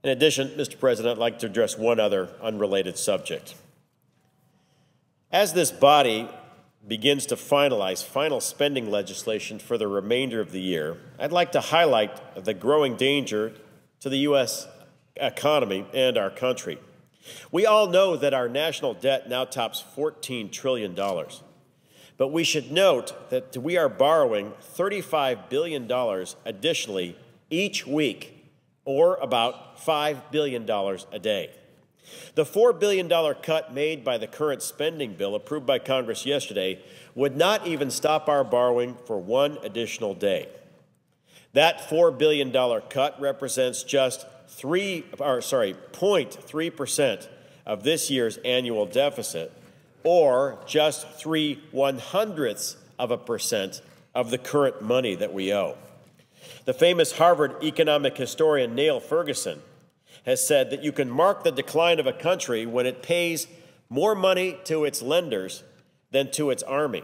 In addition, Mr. President, I'd like to address one other unrelated subject. As this body begins to finalize final spending legislation for the remainder of the year, I'd like to highlight the growing danger to the U.S. economy and our country. We all know that our national debt now tops $14 trillion. But we should note that we are borrowing $35 billion additionally each week, or about $5 billion a day. The $4 billion cut made by the current spending bill approved by Congress yesterday would not even stop our borrowing for one additional day. That $4 billion cut represents just 0.3% of this year's annual deficit, or just 0.03% of the current money that we owe. The famous Harvard economic historian Niall Ferguson has said that you can mark the decline of a country when it pays more money to its lenders than to its army.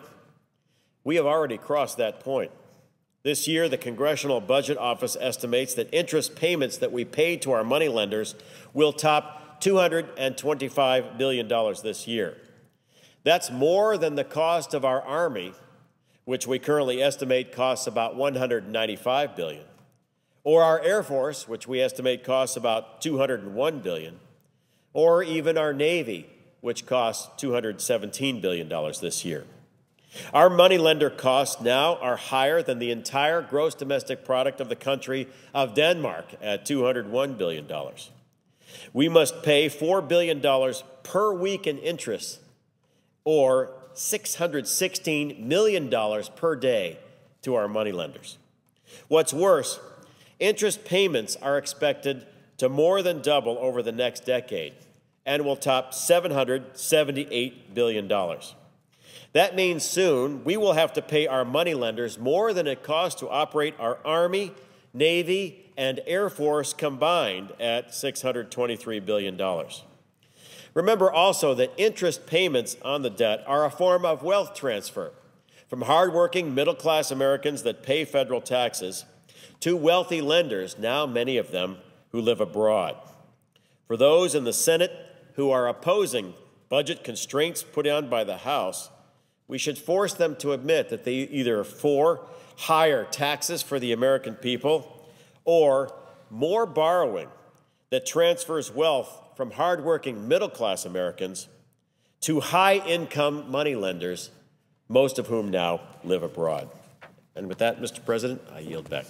We have already crossed that point. This year, the Congressional Budget Office estimates that interest payments that we pay to our moneylenders will top $225 billion this year. That's more than the cost of our Army, which we currently estimate costs about $195 billion, or our Air Force, which we estimate costs about $201 billion, or even our Navy, which costs $217 billion this year. Our moneylender costs now are higher than the entire gross domestic product of the country of Denmark at $201 billion. We must pay $4 billion per week in interest, or $616 million per day to our moneylenders. What's worse, interest payments are expected to more than double over the next decade and will top $778 billion. That means soon we will have to pay our moneylenders more than it costs to operate our Army, Navy, and Air Force combined at $623 billion. Remember also that interest payments on the debt are a form of wealth transfer from hardworking middle-class Americans that pay federal taxes to wealthy lenders, now many of them who live abroad. For those in the Senate who are opposing budget constraints put on by the House, we should force them to admit that they either are for higher taxes for the American people or more borrowing that transfers wealth from hardworking middle-class Americans to high-income moneylenders, most of whom now live abroad. And with that, Mr. President, I yield back.